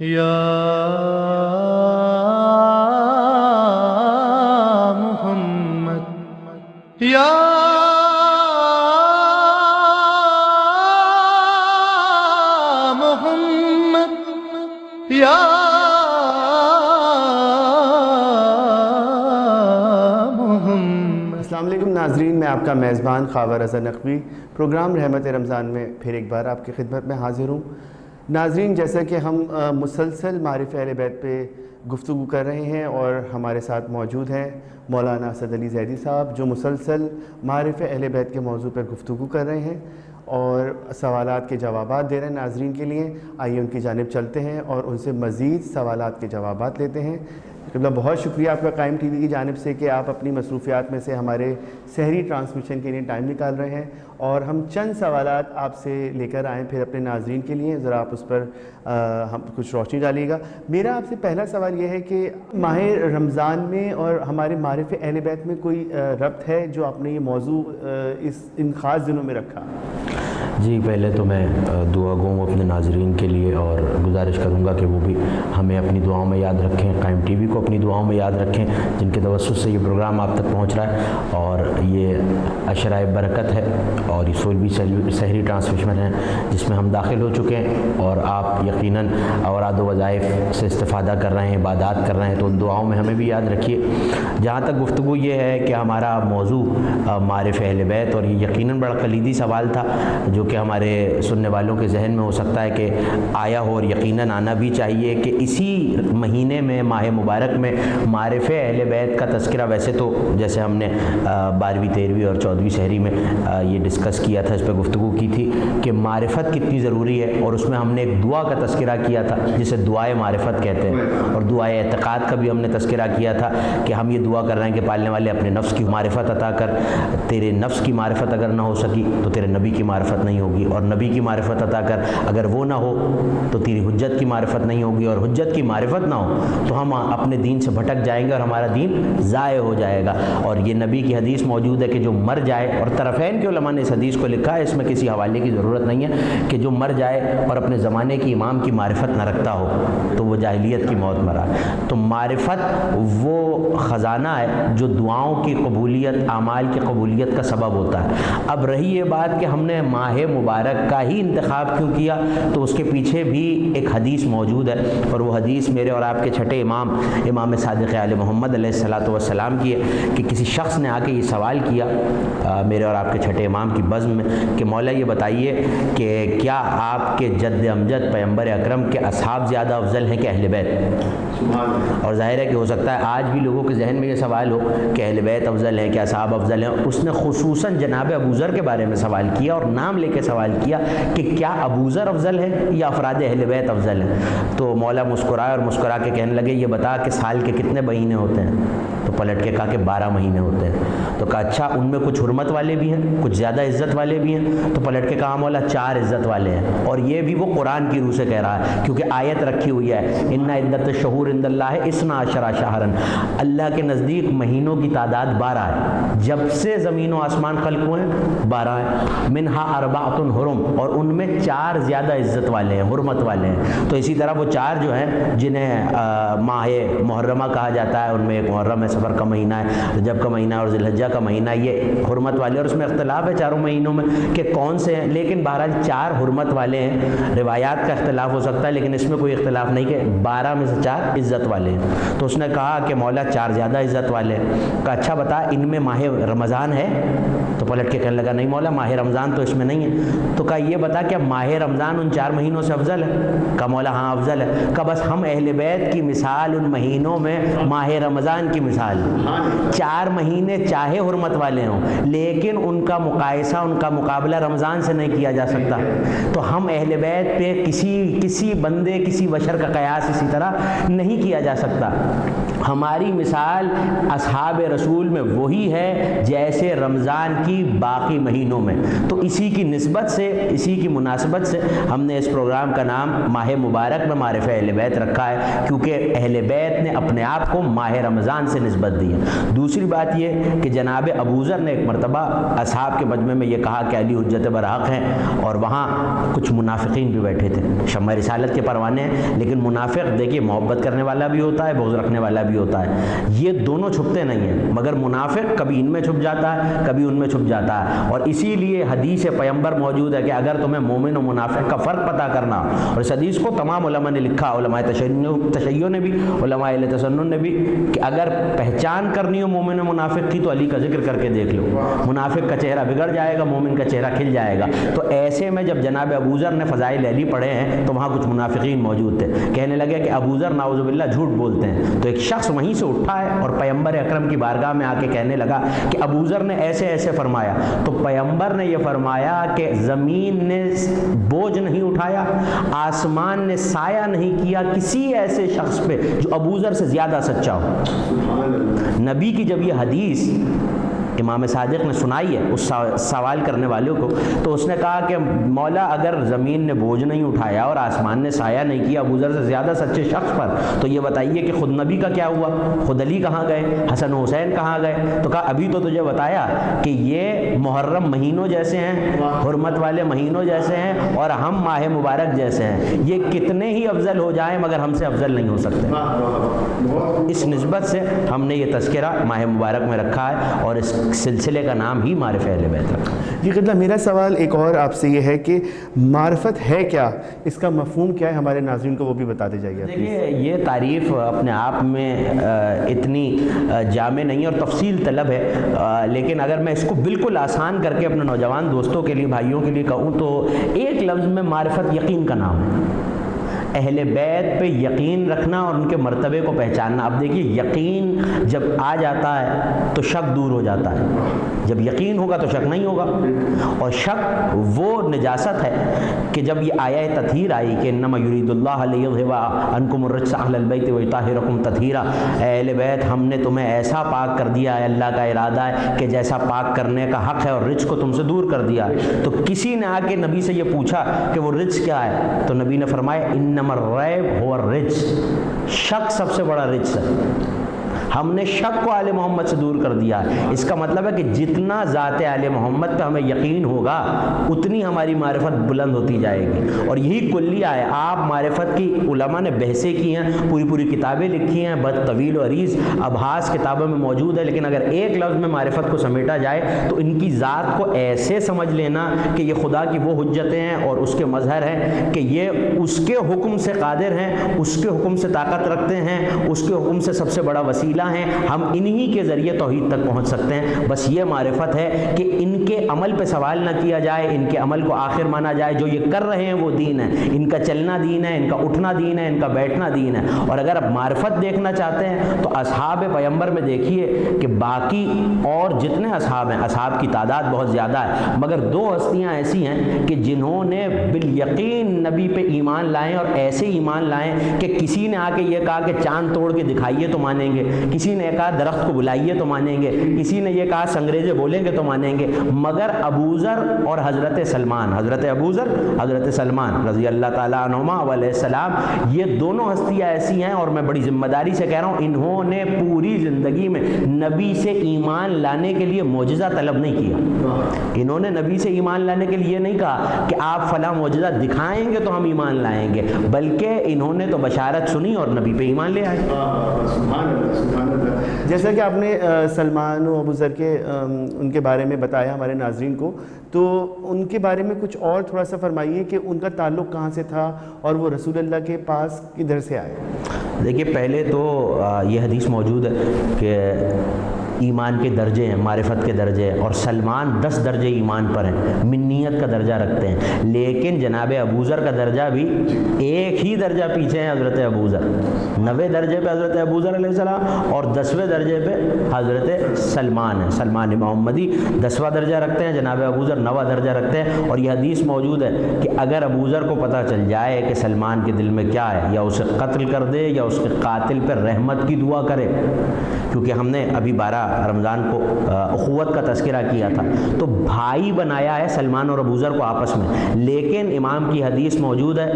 یا محمد یا محمد یا محمد۔ السلام علیکم ناظرین، میں آپ کا میزبان خاور رضا نقوی پروگرام رحمت رمضان میں پھر ایک بار آپ کی خدمت میں حاضر ہوں۔ ناظرین، جیسا کہ ہم مسلسل معارف اہل بیت پہ گفتگو کر رہے ہیں اور ہمارے ساتھ موجود ہیں مولانا اسد علی زیدی صاحب، جو مسلسل معارف اہل بیت کے موضوع پر گفتگو کر رہے ہیں اور سوالات کے جوابات دے رہے ہیں ناظرین کے لیے۔ آئیے ان کی جانب چلتے ہیں اور ان سے مزید سوالات کے جوابات لیتے ہیں۔ بہت شکریہ آپ کا قائم ٹی وی کی جانب سے کہ آپ اپنی مصروفیات میں سے ہمارے سحری ٹرانسمیشن کے لیے ٹائم نکال رہے ہیں، اور ہم چند سوالات آپ سے لے کر آئیں پھر اپنے ناظرین کے لیے، ذرا آپ اس پر ہم کچھ روشنی ڈالیے گا۔ میرا آپ سے پہلا سوال یہ ہے کہ ماہ رمضان میں اور ہمارے معارف اہل بیت میں کوئی ربط ہے جو آپ نے یہ موضوع ان خاص دنوں میں رکھا؟ جی، پہلے تو میں دعا گوں اپنے ناظرین کے لیے اور گزارش کروں گا کہ وہ بھی ہمیں اپنی دعاؤں میں یاد رکھیں، قائم ٹی وی کو اپنی دعاؤں میں یاد رکھیں، جن کے توسط سے یہ پروگرام آپ تک پہنچ رہا ہے، اور یہ عشرۂ برکت ہے اور یہ 16ویں سحری ٹرانسمیشن ہے جس میں ہم داخل ہو چکے ہیں، اور آپ یقیناً اوراد و وظائف سے استفادہ کر رہے ہیں، عبادات کر رہے ہیں، تو ان دعاؤں میں ہمیں بھی یاد رکھیے۔ جہاں تک گفتگو یہ ہے کہ ہمارا موضوع معارف اہل بیت، اور یہ یقیناً بڑا کلیدی سوال تھا جو کہ ہمارے سننے والوں کے ذہن میں ہو سکتا ہے کہ آیا ہو، اور یقیناً آنا بھی چاہیے کہ اسی مہینے میں، ماہ مبارک میں، معارف اہل بیت کا تذکرہ، ویسے تو جیسے ہم نے 12ویں 13ویں اور 14ویں سحری میں یہ ڈسکس کیا تھا، اس پہ گفتگو کی تھی کہ معرفت کتنی ضروری ہے، اور اس میں ہم نے ایک دعا کا تذکرہ کیا تھا جسے دعائے معرفت کہتے ہیں، اور دعائے اعتقاد کا بھی ہم نے تذکرہ کیا تھا کہ ہم یہ دعا کر رہے ہیں کہ پالنے والے اپنے نفس کی معرفت عطا کر، تیرے نفس کی معرفت اگر نہ ہو سکی تو تیرے نبی کی معرفت نہیں ہوگی، اور نبی کی معرفت عطا کر، اگر وہ نہ ہو تو تیری حجت کی معرفت نہیں ہوگی، اور حجت کی معرفت نہ ہو تو ہم اپنے دین سے بھٹک جائیں گے اور ہمارا دین ضائع ہو جائے گا۔ اور یہ نبی کی حدیث موجود ہے کہ جو مر جائے، اور طرفین کے علماء نے اس حدیث کو لکھا ہے، اس میں کسی حوالے کی ضرورت نہیں ہے، کہ جو مر جائے اور اپنے زمانے کی امام کی معرفت نہ رکھتا ہو تو وہ جاہلیت کی موت مرا۔ تو معرفت وہ خزانہ ہے جو دعاؤں کی قبولیت، اعمال کی قبولیت کا سبب ہوتا ہے۔ اب رہی یہ بات کہ ہم نے ماہ مبارک کا ہی انتخاب کیوں کیا، تو اس کے پیچھے بھی ایک حدیث موجود ہے، اور وہ حدیث میرے اور آپ کے چھٹے امام صادق آل محمد علیہ الصلوۃ والسلام کی ہے کہ کسی شخص نے آ کے یہ سوال کیا میرے اور آپ کے چھٹے امام کی بزم میں کہ مولا یہ بتائیے کہ کیا آپ کے جد امجد پیغمبر اکرم کے اصحاب زیادہ افضل ہیں کہ اہل بیت؟ اور ظاہر ہے کہ ہو سکتا ہے آج بھی لوگوں کے ذہن میں یہ سوال ہو کہ اہل بیت افضل ہیں کہ اصحاب افضل ہیں۔ اس نے خصوصاً جناب ابو ذر کے بارے میں سوال کیا اور نام لے کے سوال کیا کہ کیا ابو ذر افضل ہے یا افراد اہل بیت افضل ہیں؟ تو مولا مسکرائے اور مسکرا کے کہنے لگے یہ بتا کہ سال کے کتنے مہینے ہوتے ہیں؟ تو پلٹ کے کہا کہ 12 مہینے ہوتے ہیں۔ تو کہا اچھا، ان میں کچھ حرمت والے بھی ہیں، کچھ زیادہ عزت والے بھی ہیں؟ تو پلٹ کے کہا مولا 4 عزت والے ہیں، اور یہ بھی وہ قرآن کی روح سے کہہ رہا ہے کیونکہ آیت رکھی ہوئی ہے ان عدت الشہور عند اللہ 12 شہرا، اللہ کے نزدیک مہینوں کی تعداد 12 ہے، جب سے زمین و آسمان خلق ہوئے 12 ہیں، منہا 4 حرم، اور ان میں 4 زیادہ عزت والے ہیں، حرمت والے ہیں۔ تو اسی طرح وہ 4 جو ہیں جنہیں ماہ محرمہ کہا جاتا ہے، ان میں ایک محرم ہے، صفر کا مہینہ ہے، رجب کا مہینہ اور ذی الحجہ کا مہینہ، یہ حرمت والے، اور اس میں اختلاف ہے چاروں مہینوں میں کہ کون سے ہیں، لیکن بہرحال 4 حرمت والے ہیں۔ روایات کا اختلاف ہو سکتا ہے لیکن اس میں کوئی اختلاف نہیں کہ 12 میں سے 4 عزت والے ہیں۔ تو اس نے کہا کہ مولا 4 زیادہ عزت والے ہیں۔ کہا اچھا بتا ان میں ماہ رمضان ہے؟ تو پلٹ کے کہنے لگا نہیں مولا ماہ رمضان تو اس میں نہیں ہے۔ تو کہا یہ بتا کہ ماہ رمضان ان 4 مہینوں سے افضل ہے؟ کہا مولا ہاں افضل ہے۔ کہا بس ہم اہل بیت کی مثال ان مہینوں میں ماہ رمضان کی مثال، 4 مہینے چاہے حرمت والے ہوں لیکن ان کا مقایسہ، ان کا مقابلہ رمضان سے نہیں کیا جا سکتا۔ تو ہم اہل بیت پہ کسی بندے، کسی بشر کا قیاس اسی طرح نہیں کیا جا سکتا۔ ہماری مثال اصحاب رسول میں وہی ہے جیسے رمضان کی باقی مہینوں میں۔ تو اسی کی نسبت سے، اسی کی مناسبت سے ہم نے اس پروگرام کا نام ماہ مبارک میں معرفہ اہل بیت رکھا ہے، کیونکہ اہل بیت نے اپنے آپ کو ماہ رمضان سے نسبت دی ہے۔ دوسری بات یہ کہ جناب ابوذر نے ایک مرتبہ اصحاب کے مجمع میں یہ کہا کہ علی حجت برحق ہیں، اور وہاں کچھ منافقین بھی بیٹھے تھے، شمع رسالت کے پروانے ہیں، لیکن منافق دیکھیے محبت کرنے والا بھی ہوتا ہے، بغض رکھنے والا بھی ہوتا ہے، یہ دونوں چھپتے نہیں ہیں، مگر منافق کبھی ان میں چھپ جاتا ہے، کبھی ان میں چھپ جاتا ہے، اور اسی لیے حدیث پیغمبر موجود ہے کہ اگر تمہیں مومن و منافق کا فرق پتہ کرنا، اور اس حدیث کو تمام علماء نے لکھا، علماء تشیع نے بھی، علماء اہل تسنن نے بھی، کہ اگر پہچان کرنی ہو مومن و منافق کی تو علی کا ذکر کر کے دیکھ لو، منافق کا چہرہ بگڑ جائے گا، مومن کا چہرہ کھل جائے گا۔ تو ایسے میں جب جناب ابوذر نے فضائل علی پڑھے ہیں تو وہاں کچھ منافقین موجود تھے، کہنے لگے کہ ابوذر نعوذ باللہ جھوٹ بولتے ہیں، تو ایک شخص وہیں سے اٹھا ہے اور پیغمبر اکرم کی بارگاہ میں آ کے کہنے لگا کہ ابوذر نے ایسے ایسے فرمایا، تو پیغمبر نے یہ فرمایا کہ زمین نے بوجھ نہیں اٹھایا، آسمان نے سایہ نہیں کیا کسی ایسے شخص پہ جو ابوذر سے زیادہ سچا ہو۔ نبی کی جب یہ حدیث امام صادق نے سنائی ہے اس سوال کرنے والوں کو، تو اس نے کہا کہ مولا اگر زمین نے بوجھ نہیں اٹھایا اور آسمان نے سایہ نہیں کیا ابوذر سے زیادہ سچے شخص پر، تو یہ بتائیے کہ خود نبی کا کیا ہوا، خود علی کہاں گئے، حسن و حسین کہاں گئے؟ تو کہا ابھی تو تجھے بتایا کہ یہ محرم مہینوں جیسے ہیں، حرمت والے مہینوں جیسے ہیں، اور ہم ماہ مبارک جیسے ہیں، یہ کتنے ہی افضل ہو جائیں مگر ہم سے افضل نہیں ہو سکتے۔ اس نسبت سے ہم نے یہ تذکرہ ماہ مبارک میں رکھا ہے، اور اس سلسلے کا نام ہی معرفہ اہل بیت رکھا۔ جی قبلہ، میرا سوال ایک اور آپ سے یہ ہے کہ معرفت ہے کیا، اس کا مفہوم کیا ہے، ہمارے ناظرین کو وہ بھی بتا دی جائے گا۔ دیکھیے یہ تعریف اپنے آپ میں اتنی جامع نہیں اور تفصیل طلب ہے، لیکن اگر میں اس کو بالکل آسان کر کے اپنے نوجوان دوستوں کے لیے، بھائیوں کے لیے کہوں تو ایک لفظ میں معرفت یقین کا نام ہے۔ اہل بیت پہ یقین رکھنا اور ان کے مرتبے کو پہچاننا۔ اب دیکھیے یقین جب آ جاتا ہے تو شک دور ہو جاتا ہے، جب یقین ہوگا تو شک نہیں ہوگا، اور شک وہ نجاست ہے کہ جب یہ آیہ تطہیر آئی کہ انما یرید اللہ لیذھب عنکم الرجس اہل البیت ویطہرکم تطہیرا، اہل بیت ہم نے تمہیں ایسا پاک کر دیا ہے، اللہ کا ارادہ ہے کہ جیسا پاک کرنے کا حق ہے، اور رجس کو تم سے دور کر دیا۔ تو کسی نے آ کے نبی سے یہ پوچھا کہ وہ رجس کیا ہے، تو نبی نے فرمایا انما الریب هو الرجس، شک سب سے بڑا رجس ہے، ہم نے شک کو آل محمد سے دور کر دیا ہے۔ اس کا مطلب ہے کہ جتنا ذات آل محمد پہ ہمیں یقین ہوگا اتنی ہماری معرفت بلند ہوتی جائے گی، اور یہی کلیہ ہے۔ آپ معرفت کی علماء نے بحثیں کی ہیں، پوری پوری کتابیں لکھی ہیں، بہت طویل و عریض ابحاث کتابوں میں موجود ہے، لیکن اگر ایک لفظ میں معرفت کو سمیٹا جائے تو ان کی ذات کو ایسے سمجھ لینا کہ یہ خدا کی وہ حجتیں ہیں اور اس کے مظہر ہیں کہ یہ اس کے حکم سے قادر ہیں، اس کے حکم سے طاقت رکھتے ہیں، اس کے حکم سے سب سے بڑا وسیلہ ہیں، ہم انہی کے ذریعے توحید تک پہنچ سکتے ہیں۔ بس یہ معرفت ہے کہ ان کے عمل پہ سوال نہ کیا جائے، ان کے عمل کو آخر مانا جائے، جو یہ کر رہے ہیں وہ دین ہے، ان کا چلنا دین ہے، ان کا اٹھنا دین ہے، ان کا بیٹھنا دین ہے۔ اور اگر آپ معرفت دیکھنا چاہتے ہیں تو اصحاب پیغمبر میں دیکھیے کہ باقی اور جتنے اصحاب ہیں، اصحاب کی تعداد بہت زیادہ ہے، مگر دو ہستیاں ایسی ہیں کہ جنہوں نے بالیقین نبی پہ ایمان لائے، اور ایسے ایمان لائے کہ کسی نے آ کے یہ کہا کہ چاند توڑ کے دکھائیے تو مانیں گے، کسی نے کہا درخت کو بلائیے تو مانیں گے، کسی نے یہ کہا سنگریزے بولیں گے تو مانیں گے، مگر ابوذر اور حضرت سلمان، حضرت ابوذر حضرت سلمان رضی اللہ تعالیٰ عنہما علیہ السلام، یہ دونوں ہستیاں ایسی ہیں، اور میں بڑی ذمہ داری سے کہہ رہا ہوں، انہوں نے پوری زندگی میں نبی سے ایمان لانے کے لیے معجزہ طلب نہیں کیا۔ انہوں نے نبی سے ایمان لانے کے لیے نہیں کہا کہ آپ فلاں معجزہ دکھائیں گے تو ہم ایمان لائیں گے، بلکہ انہوں نے تو بشارت سنی اور نبی پہ ایمان لے آئے۔ جیسا کہ آپ نے سلمان و ابوذر کے ان کے بارے میں بتایا ہمارے ناظرین کو، تو ان کے بارے میں کچھ اور تھوڑا سا فرمائیے کہ ان کا تعلق کہاں سے تھا اور وہ رسول اللہ کے پاس کدھر سے آئے؟ دیکھیے پہلے تو یہ حدیث موجود ہے کہ ایمان کے درجے ہیں، معرفت کے درجے ہیں، اور سلمان 10 درجے ایمان پر ہیں، منیت کا درجہ رکھتے ہیں، لیکن جناب ابوذر کا درجہ بھی ایک ہی درجہ پیچھے ہیں حضرت ابوذر، 90 درجے پہ حضرت ابوذر علیہ السلام، اور 10ویں درجے پہ حضرت سلمان ہے، سلمان محمدی 10واں درجہ رکھتے ہیں، جناب ابوذر 9واں درجہ رکھتے ہیں۔ اور یہ حدیث موجود ہے کہ اگر ابوذر کو پتہ چل جائے کہ سلمان کے دل میں کیا ہے، یا اسے قتل کر دے یا اس کے قاتل پر رحمت کی دعا کرے، کیونکہ ہم نے ابھی 12 رمضان کو اخوت کا تذکرہ کیا تھا، تو بھائی بنایا ہے سلمان اور ابوذر کو آپس میں، لیکن امام کی حدیث موجود ہے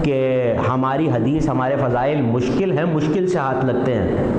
کہ ہماری حدیث، ہمارے فضائل مشکل ہیں، مشکل سے ہاتھ لگتے ہیں،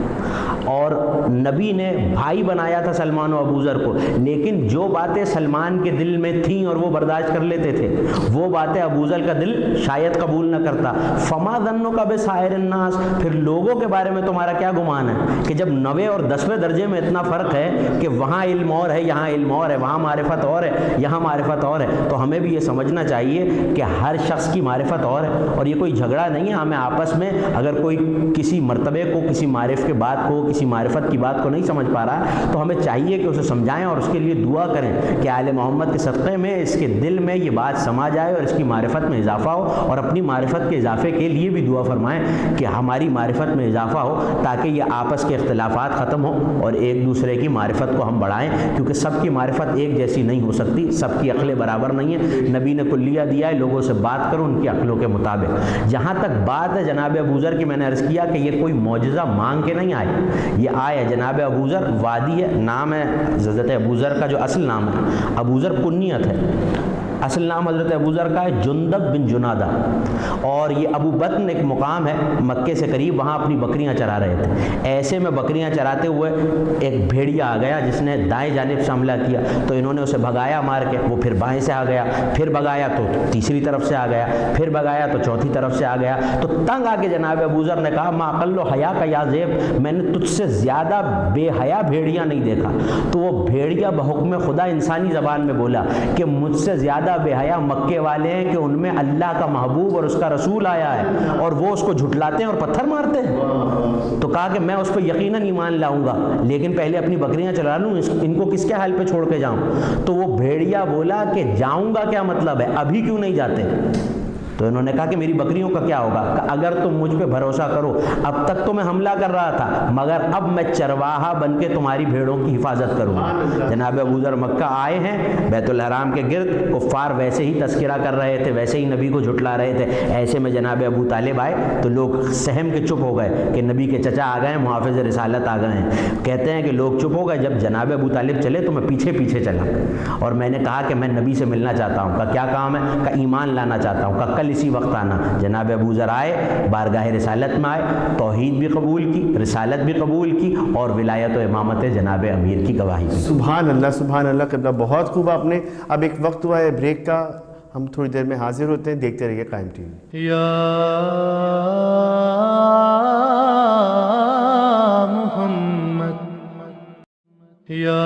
اور نبی نے بھائی بنایا تھا سلمان و ابوذر کو، لیکن جو باتیں سلمان کے دل میں تھیں اور وہ برداشت کر لیتے تھے، وہ باتیں ابوذر کا دل شاید قبول نہ کرتا۔ فما ظنک بسائر الناس، پھر لوگوں کے بارے میں تمہارا کیا گمان ہے کہ جب 9ویں اور 10ویں درجے میں اتنا فرق ہے کہ وہاں علم اور ہے، یہاں علم اور ہے، وہاں معرفت اور ہے، یہاں معرفت اور ہے، تو ہمیں بھی یہ سمجھنا چاہیے کہ ہر شخص کی معرفت اور ہے، اور یہ کوئی جھگڑا نہیں ہے ہمیں آپس میں۔ اگر کوئی کسی مرتبے کو، کسی معرف کے بات کو، کسی معرفت کی بات کو نہیں سمجھ پا رہا تو ہمیں چاہیے کہ اسے سمجھائیں اور اس کے لیے دعا کریں کہ آل محمد کے صدقے میں اس کے دل میں یہ بات سما جائے اور اس کی معرفت میں اضافہ ہو، اور اپنی معرفت کے اضافے کے لیے بھی دعا فرمائیں کہ ہماری معرفت میں اضافہ ہو، تاکہ یہ آپس کے اختلافات ختم ہوں اور ایک دوسرے کی معرفت کو ہم بڑھائیں، کیونکہ سب کی معرفت ایک جیسی نہیں ہو سکتی، سب کی عقلیں برابر نہیں ہیں۔ نبی نے کلیہ دیا ہے، لوگوں سے بات کرو ان کی عقلوں کے مطابق۔ جہاں تک بات ہے جناب ابوذر کی، میں نے عرض کیا کہ یہ کوئی معجزہ مانگ کے نہیں آئے، یہ آئے جناب ابوذر، وادی ہے، نام ہے حضرت ابوذر کا جو اصل نام ہے، ابوذر کنیت ہے، اصل نام حضرت ابوذر کا ہے جندب بن جنادہ، اور یہ ابو بطن ایک مقام ہے مکے سے قریب، وہاں اپنی بکریاں چرا رہے تھے۔ ایسے میں بکریاں چراتے ہوئے ایک بھیڑیا آ گیا جس نے دائیں جانب سے حملہ کیا، تو انہوں نے اسے بھگایا مار کے، وہ پھر بائیں سے آ گیا، پھر بھگایا تو تیسری طرف سے آ گیا، پھر بھگایا تو چوتھی طرف سے آ گیا، تو تنگ آ کے جناب ابوذر نے کہا ما اقل حیا کا یا ذئب، میں نے تجھ سے زیادہ بے حیا بھیڑیا نہیں دیکھا۔ تو وہ بھیڑیا بحکم خدا انسانی زبان میں بولا کہ مجھ سے زیادہ بے حیا مکے والے ہیں کہ ان میں اللہ کا محبوب اور اس کا رسول آیا ہے اور وہ اس کو جھٹلاتے ہیں اور پتھر مارتے ہیں۔ تو کہا کہ میں اس پہ یقیناً ایمان لاؤں گا، لیکن پہلے اپنی بکریاں چلا لوں، ان کو کس کے حال پہ چھوڑ کے جاؤں؟ تو وہ بھیڑیا بولا کہ جاؤں گا کیا مطلب ہے، ابھی کیوں نہیں جاتے؟ تو انہوں نے کہا کہ میری بکریوں کا کیا ہوگا؟ کہ اگر تم مجھ پہ بھروسہ کرو، اب تک تو میں حملہ کر رہا تھا مگر اب میں چرواہا بن کے تمہاری بھیڑوں کی حفاظت کروں گا۔ جناب ابوذر مکہ آئے ہیں بیت الحرام کے گرد، کفار ویسے ہی تذکرہ کر رہے تھے، ویسے ہی نبی کو جھٹلا رہے تھے، ایسے میں جناب ابو طالب آئے تو لوگ سہم کے چپ ہو گئے کہ نبی کے چچا آ گئے ہیں، محافظ رسالت آ گئے ہیں۔ کہتے ہیں کہ لوگ چپ ہو گئے، جب جناب ابو طالب چلے تو میں پیچھے پیچھے چلا اور میں نے کہا کہ میں نبی سے ملنا چاہتا ہوں۔ کا کیا کام ہے؟ کا ایمان لانا چاہتا ہوں، کا کل اسی وقت آنا۔ جناب ابوذر آئے، بارگاہ رسالت میں آئے، توحید بھی قبول کی، رسالت بھی قبول کی اور ولایت و امامت جناب امیر کی گواہی دی۔ سبحان اللہ، سبحان اللہ قبلہ، بہت خوب آپ نے۔ اب ایک وقت ہوا ہے بریک کا، ہم تھوڑی دیر میں حاضر ہوتے ہیں، دیکھتے رہیے قائم ٹی وی۔ یا محمد یا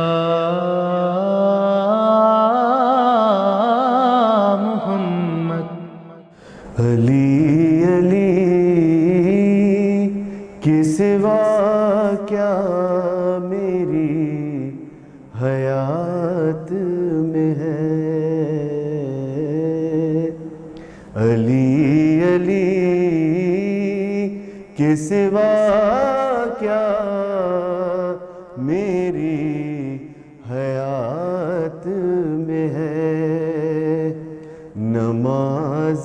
علی علی کے سوا کیا میری حیات میں ہے، علی علی کے سوا کیا میری حیات میں ہے، نماز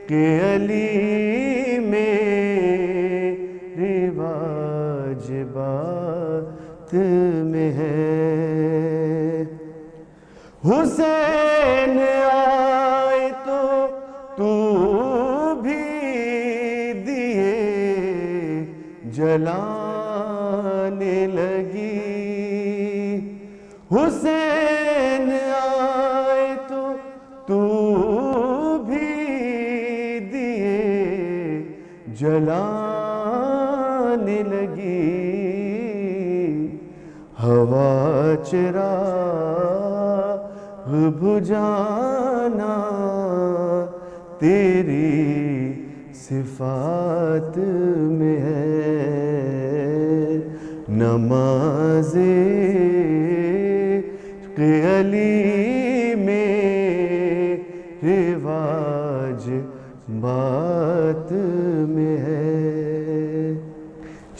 کہ علی میری واجبات میں ہے، حسین آئے تو بھی دیے جلانے لگی، حسین آئے تو بھی جلانے لگی، ہوا چراغ بجھانا تیری صفات میں ہے، نماز کہ علی میرے واجبات میں ہے،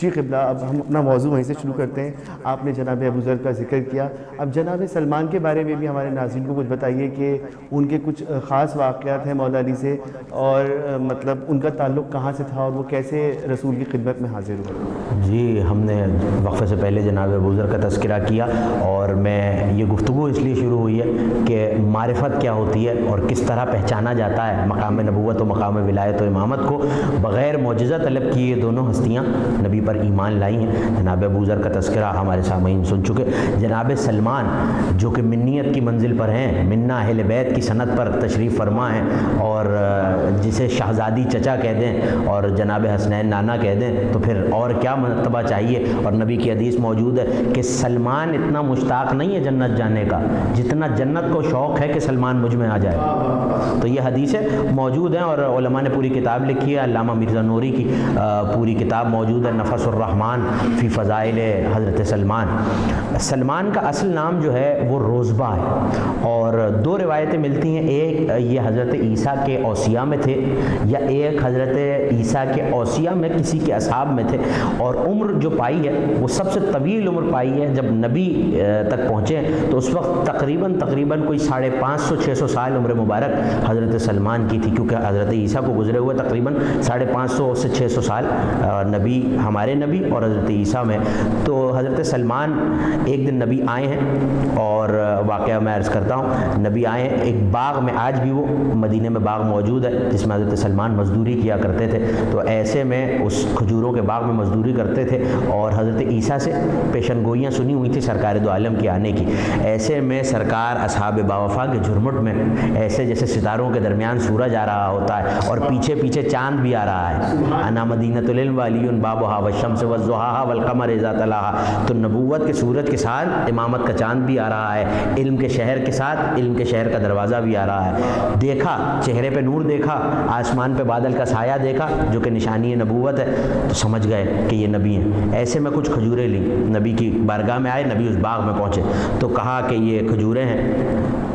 جی قبلہ، اب ہم اپنا موضوع وہیں سے شروع کرتے ہیں. آپ نے جناب ابوذر کا ذکر کیا، اب جناب سلمان کے بارے میں بھی ہمارے ناظرین کو کچھ بتائیے کہ ان کے کچھ خاص واقعات ہیں مولا علی سے، اور مطلب ان کا تعلق کہاں سے تھا اور وہ کیسے رسول کی خدمت میں حاضر ہوئے. جی، ہم نے وقفے سے پہلے جناب ابوذر کا تذکرہ کیا، اور میں یہ گفتگو اس لیے شروع ہوئی ہے کہ معرفت کیا ہوتی ہے اور کس طرح پہچانا جاتا ہے مقام نبوت و مقام ولایت و امامت کو. بغیر معجزہ طلب کیے یہ دونوں ہستیاں نبی پر ایمان لائی ہیں. جناب ابوذر کا تذکرہ ہمارے سامعین سن چکے. جناب سلمان جو کہ منیت کی منزل پر ہیں، منا اہل بیت کی سند پر تشریف فرما ہیں، اور جسے شہزادی چچا کہہ دیں اور جناب حسنین نانا کہہ دیں تو پھر اور کیا مرتبہ چاہیے. اور نبی کی حدیث موجود ہے کہ سلمان اتنا مشتاق نہیں ہے جنت جانے کا جتنا جنت کو شوق ہے کہ سلمان مجھ میں آ جائے. تو یہ حدیثیں موجود ہیں، اور علماء نے پوری کتاب لکھی ہے. علامہ مرزا نوری کی پوری کتاب موجود ہے، نفس الرحمن فی فضائل حضرت سلمان. سلمان کا اصل نام جو ہے وہ روزبہ ہے، اور دو روایتیں ملتی ہیں. ایک یہ حضرت عیسیٰ کے اوصیاء میں تھے، یا ایک حضرت عیسیٰ کے اوصیاء میں کسی کے اصحاب میں تھے. اور عمر جو پائی ہے وہ سب سے طویل عمر پائی ہے. جب نبی تک پہنچے تو اس وقت تقریباً کوئی 550-600 سال عمر مبارک حضرت سلمان کی تھی، کیونکہ حضرت عیسیٰ کو گزرے ہوئے تقریباً 550 سے 600 سال نبی، ہمارے نبی اور حضرت عیسیٰ میں. تو حضرت سلمان ایک دن نبی آئے ہیں، اور واقعہ میں عرض کرتا ہوں. نبی آئے ہیں ایک باغ میں، آج بھی وہ مدینے میں باغ موجود ہے جس میں حضرت سلمان مزدوری کیا کرتے تھے. تو ایسے میں اس کھجوروں کے باغ میں مزدوری کرتے تھے، اور حضرت عیسیٰ سے پیشن گوئیاں سنی ہوئی تھی سرکار دو عالم کے آنے کی. ایسے میں سرکار اصحاب باوفا کے جھرمٹ میں ایسے جیسے ستاروں کے درمیان سورج آ رہا ہوتا ہے، اور پیچھے پیچھے چاند بھی آ رہا ہے. انا مدینۃ العلم وعلی بابھا والشمس والضحیٰ والقمر اذا تلاھا. تو نبوت کے سورج کے ساتھ امامت کا چاند بھی آ رہا ہے، علم کے شہر کے ساتھ علم کے شہر کا دروازہ بھی آ رہا ہے. دیکھا چہرے پہ نور دیکھا، آسمان پہ بادل کا سایہ دیکھا جو کہ نشانی نبوت ہے، تو سمجھ گئے کہ یہ نبی ہیں. ایسے میں کچھ کھجوریں لیں، نبی کی بارگاہ میں آئے. نبی اس باغ میں پہنچے تو کہا کہ یہ کھجوریں ہیں.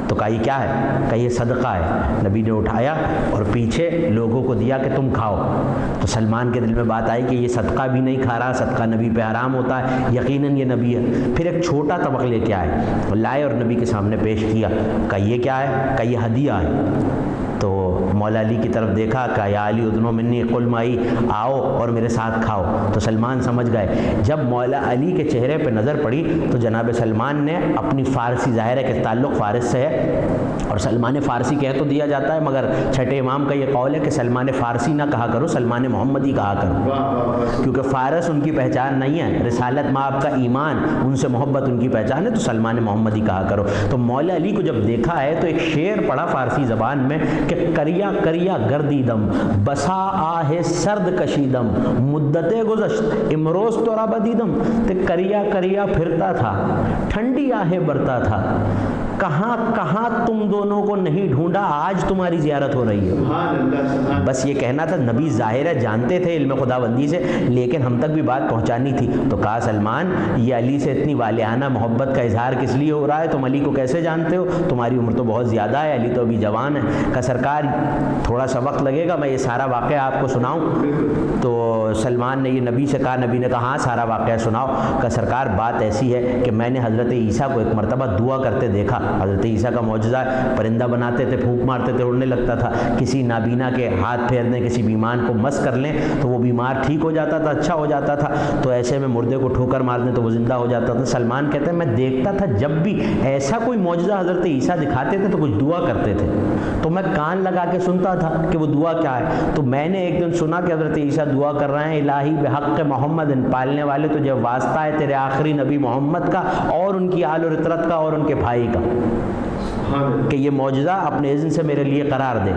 تو کہا یہ کیا ہے؟ کہا یہ صدقہ ہے. نبی نے اٹھایا اور پیچھے لوگوں کو دیا کہ تم کھاؤ. تو سلمان کے دل میں بات آئی کہ یہ صدقہ بھی نہیں کھا رہا، صدقہ نبی پہ حرام ہوتا ہے، یقیناً یہ نبی ہے. پھر ایک چھوٹا طبق لے کے آئے، لائے اور نبی کے سامنے پیش کیا. کہا یہ کیا ہے؟ کہا یہ ہدیہ ہے. تو مولا علی کی طرف دیکھا کہ یا علی ادنو منی قل مائی، آؤ اور میرے ساتھ کھاؤ. تو سلمان سمجھ گئے. جب مولا علی کے چہرے پہ نظر پڑی تو جناب سلمان نے اپنی فارسی، ظاہر ہے کہ تعلق فارس سے ہے، اور سلمان فارسی کہہ تو دیا جاتا ہے مگر چھٹے امام کا یہ قول ہے کہ سلمان فارسی نہ کہا کرو، سلمان محمدی کہا کرو، کیونکہ فارس ان کی پہچان نہیں ہے. رسالت میں آپ کا ایمان، ان سے محبت ان کی پہچان ہے، تو سلمان محمدی کہا کرو. تو مولا علی کو جب دیکھا ہے تو ایک شعر پڑھا فارسی زبان میں کہ کریا کریا گردیدم بسا آہ سرد کشیدم مدت گزشت امروز تو را بدیدم. تے کریا کریا پھرتا تھا، ٹھنڈی آہیں برتا تھا، کہاں کہاں تم دونوں کو نہیں ڈھونڈا، آج تمہاری زیارت ہو رہی ہے. بس یہ کہنا تھا. نبی ظاہر ہے جانتے تھے علم خداوندی سے، لیکن ہم تک بھی بات پہنچانی تھی. تو کہا سلمان یہ علی سے اتنی والہانہ محبت کا اظہار کس لیے ہو رہا ہے؟ تم علی کو کیسے جانتے ہو؟ تمہاری عمر تو بہت زیادہ ہے، علی تو ابھی جوان ہے. کہا سرکار تھوڑا سا وقت لگے گا، میں یہ سارا واقعہ آپ کو سناؤں. تو سلمان نے یہ نبی سے کہا. نبی نے کہا ہاں سارا واقعہ سناؤ. کہا سرکار بات ایسی ہے کہ میں نے حضرت عیسیٰ کو ایک مرتبہ دعا کرتے دیکھا. حضرت عیسیٰ کا معجزہ ہے، پرندہ بناتے تھے، پھونک مارتے تھے، اڑنے لگتا تھا. کسی نابینا کے ہاتھ پھیر دیں، کسی بیمار کو مس کر لیں تو وہ بیمار ٹھیک ہو جاتا تھا، اچھا ہو جاتا تھا. تو ایسے میں مردے کو ٹھوکر مار دیں تو وہ زندہ ہو جاتا تھا. سلمان کہتے ہیں میں دیکھتا تھا جب بھی ایسا کوئی معجزہ حضرت عیسیٰ دکھاتے تھے تو کچھ دعا کرتے تھے، تو میں کان لگا کے سنتا تھا کہ وہ دعا کیا ہے. تو میں نے ایک دن سنا کہ حضرت عیسیٰ دعا کر رہے ہیں الہی بحق محمد، پالنے والے تجھے واسطہ ہے تیرے آخری نبی محمد کا اور ان کی آل و اطرت کا اور ان کے بھائی کا، کہ یہ معجزہ اپنے اذن سے میرے لیے قرار دے.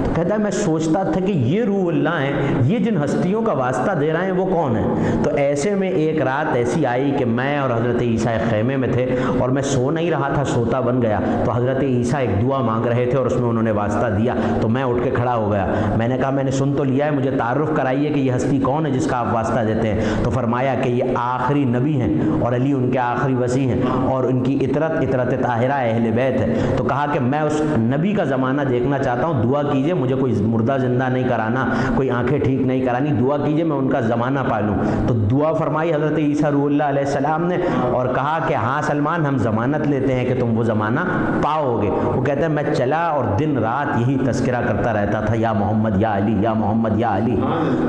تو کہتا ہے میں سوچتا تھا کہ یہ روح اللہ ہیں، یہ جن ہستیوں کا واسطہ دے رہے ہیں وہ کون ہیں. تو ایسے میں ایک رات ایسی آئی کہ میں اور حضرت عیسیٰ ایک خیمے میں تھے اور میں سو نہیں رہا تھا، سوتا بن گیا. تو حضرت عیسیٰ ایک دعا مانگ رہے تھے اور اس میں انہوں نے واسطہ دیا. تو میں اٹھ کے کھڑا ہو گیا. میں نے کہا میں نے سن تو لیا ہے، مجھے تعارف کرائیے کہ یہ ہستی کون ہے جس کا آپ واسطہ دیتے ہیں. تو فرمایا کہ یہ آخری نبی ہیں اور علی ان کے آخری وصی ہیں اور ان کی اطرت طاہرہ اہل بیت ہے. تو تو کہا کہ میں اس نبی کا زمانہ دیکھنا چاہتا ہوں، دعا کیجئے، مجھے کوئی مردہ زندہ نہیں کرانا، کوئی آنکھیں ٹھیک نہیں کرانی، دعا کیجئے میں ان کا زمانہ پالوں۔ تو دعا فرمائی حضرت عیسیٰ روح اللہ علیہ السلام نے اور کہا کہ ہاں سلمان، ہم ضمانت لیتے ہیں کہ تم وہ زمانہ پاؤ گے۔ وہ کہتے ہیں میں چلا اور دن رات یہی تذکرہ کرتا رہتا تھا، یا محمد یا علی، یا محمد یا علی۔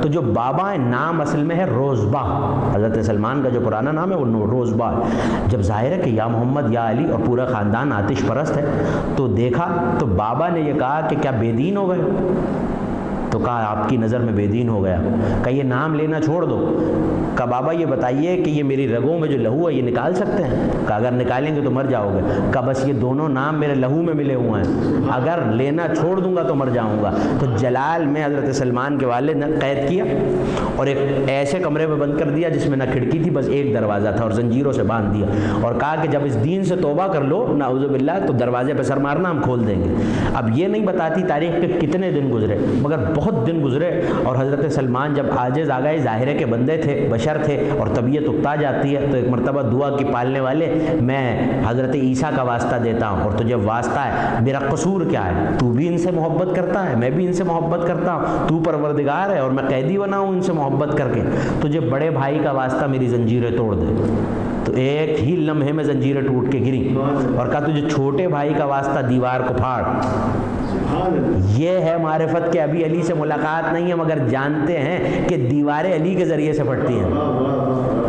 تو جو بابا ہے نام اصل میں ہے روزبہ، حضرت سلمان کا جو پرانا نام ہے وہ روزبہ۔ جب ظاہر ہے کہ یا محمد یا علی اور پورا خاندان آتش پرست ہے، تو دیکھا تو بابا نے یہ کہا کہ کیا بے دین ہو گئے؟ تو کہا آپ کی نظر میں بے دین ہو گیا۔ کہا یہ نام لینا چھوڑ دو۔ کہا بابا یہ بتائیے کہ یہ میری رگوں میں جو لہو ہے یہ نکال سکتے ہیں؟ کہا اگر نکالیں گے تو مر جاؤ گے۔ کہا بس یہ دونوں نام میرے لہو میں ملے ہوئے ہیں، اگر لینا چھوڑ دوں گا تو مر جاؤں گا۔ تو جلال میں حضرت سلمان کے والد نے قید کیا اور ایک ایسے کمرے میں بند کر دیا جس میں نہ کھڑکی تھی، بس ایک دروازہ تھا، اور زنجیروں سے باندھ دیا اور کہا کہ جب اس دین سے توبہ کر لو نعوذ باللہ تو دروازے پہ سر مارنا، ہم کھول دیں گے۔ اب یہ نہیں بتاتی تاریخ کے کتنے دن گزرے، مگر بہت دن گزرے، اور حضرت سلمان جب عاجز آ گئے، ظاہرے کے بندے تھے، بشر تھے، اور طبیعت اکتا جاتی ہے، تو ایک مرتبہ دعا کی پالنے والے، میں حضرت عیسیٰ کا واسطہ دیتا ہوں اور تجھے واسطہ ہے، میرا قصور کیا ہے؟ تو بھی ان سے محبت کرتا ہے، میں بھی ان سے محبت کرتا ہوں، تو پروردگار ہے اور میں قیدی بنا ہوں ان سے محبت کر کے، تجھے بڑے بھائی کا واسطہ میری زنجیریں توڑ دے۔ تو ایک ہی لمحے میں زنجیریں ٹوٹ کے گری اور کہا تجھے چھوٹے بھائی کا واسطہ دیوار کو پھاڑ۔ یہ ہے معرفت کہ ابھی علی سے ملاقات نہیں ہے، مگر جانتے ہیں کہ دیواریں علی کے ذریعے سے پھٹتی ہیں،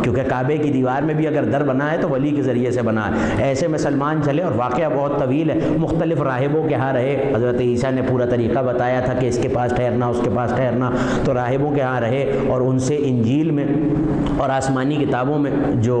کیونکہ کعبے کی دیوار میں بھی اگر در بنا ہے تو ولی کے ذریعے سے بنا ہے۔ ایسے میں سلمان چلے اور واقعہ بہت طویل ہے، مختلف راہبوں کے ہاں رہے، حضرت عیسیٰ نے پورا طریقہ بتایا تھا کہ اس کے پاس ٹھہرنا، اس کے پاس ٹھہرنا، تو راہبوں کے ہاں رہے اور ان سے انجیل میں اور آسمانی کتابوں میں جو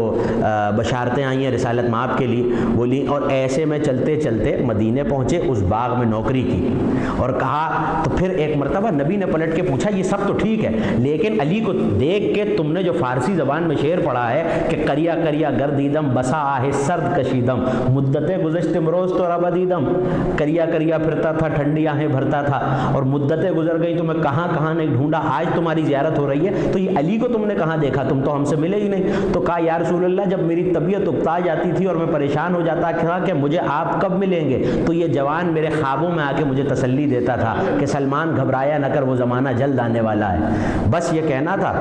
بشارتیں آئی ہیں رسالت مآب کے لیے وہ لیں، اور ایسے میں چلتے چلتے مدینے پہنچے، اس باغ میں نوکری کی اور کہا تو پھر ایک مرتبہ نبی نے پلٹ کے پوچھا یہ سب تو ٹھیک ہے، لیکن علی کو دیکھ کے تم نے جو فارسی زبان میں شعر پڑھا ہے کہ کریا کریا گردیدم بسا آہ سرد کشیدم مدتیں گزشت مروز تو ربدیدم، کریا کریا پھرتا تھا، ٹھنڈی آہیں بھرتا تھا اور مدتیں گزر گئی تو میں کہاں کہاں نہیں ڈھونڈا، آج تمہاری زیارت ہو رہی ہے تو یہ علی کو تم نے کہاں دیکھا، تم تو ہم سے ملے ہی نہیں۔ تو کہا یا رسول اللہ جب میری طبیعت اکتا جاتی تھی اور میں پریشان ہو جاتا تھا کہ مجھے آپ کب ملیں گے، تو یہ جوان میرے خوابوں میں آ کے مجھے تسلی دیتا تھا کہ سلمان گھبرایا نہ کر، وہ زمانہ جلد آنے والا ہے، بس یہ کہنا تھا۔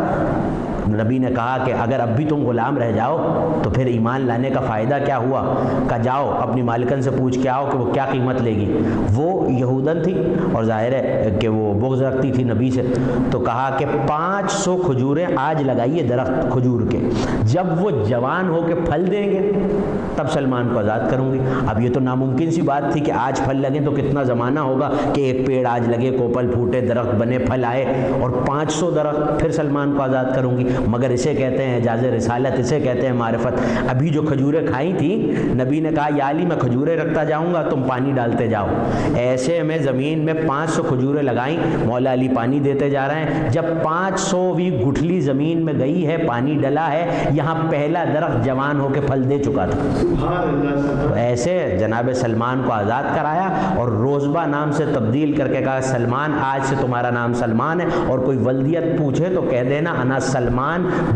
نبی نے کہا کہ اگر اب بھی تم غلام رہ جاؤ تو پھر ایمان لانے کا فائدہ کیا ہوا؟ کہ جاؤ اپنی مالکن سے پوچھ کے آؤ کہ وہ کیا قیمت لے گی۔ وہ یہودن تھی اور ظاہر ہے کہ وہ بغض رکھتی تھی نبی سے، تو کہا کہ 500 کھجوریں آج لگائیے درخت کھجور کے، جب وہ جوان ہو کے پھل دیں گے تب سلمان کو آزاد کروں گی۔ اب یہ تو ناممکن سی بات تھی کہ آج پھل لگیں تو کتنا زمانہ ہوگا کہ ایک پیڑ آج لگے، کوپل پھوٹے، درخت بنے، پھل آئے، اور 500 درخت، پھر سلمان کو آزاد کروں گی، مگر اسے کہتے ہیں اعجاز رسالت، اسے کہتے ہیں معرفت۔ ابھی جو کھجوریں کھائی تھیں نبی نے کہا یا علی میں کھجوریں رکھتا جاؤں گا، تم پانی ڈالتے جاؤ۔ ایسے میں زمین میں 500 کھجوریں لگائیں، مولا علی پانی دیتے جا رہے ہیں، جب 500ویں گٹھلی زمین میں گئی ہے، پانی ڈلا ہے، یہاں پہلا درخت جوان ہو کے پھل دے چکا تھا۔ تو ایسے جناب سلمان کو آزاد کرایا اور روزبہ نام سے تبدیل کر کے کہا سلمان آج سے تمہارا نام سلمان ہے، اور کوئی ولدیت پوچھے تو کہہ دینا انا سلمان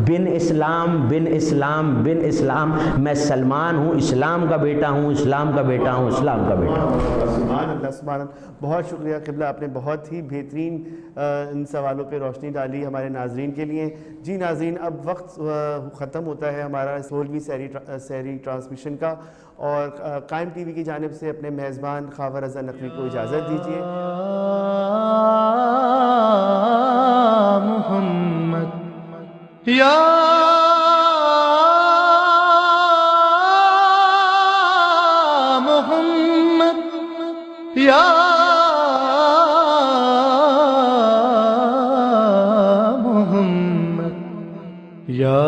بن اسلام بن اسلام بن اسلام، میں سلمان ہوں، اسلام کا بیٹا ہوں، اسلام کا بیٹا ہوں، اسلام کا بیٹا ہوں۔ سبحان اللہ سبحان اللہ، بہت شکریہ قبلہ، آپ نے بہت ہی بہترین ان سوالوں پہ روشنی ڈالی ہمارے ناظرین کے لیے۔ جی ناظرین، اب وقت ختم ہوتا ہے ہمارا 16ویں سحری ٹرانسمیشن کا، اور قائم ٹی وی کی جانب سے اپنے میزبان خاور رضا نقوی کو اجازت دیجیے۔ محمد یا محمد یا محمد یا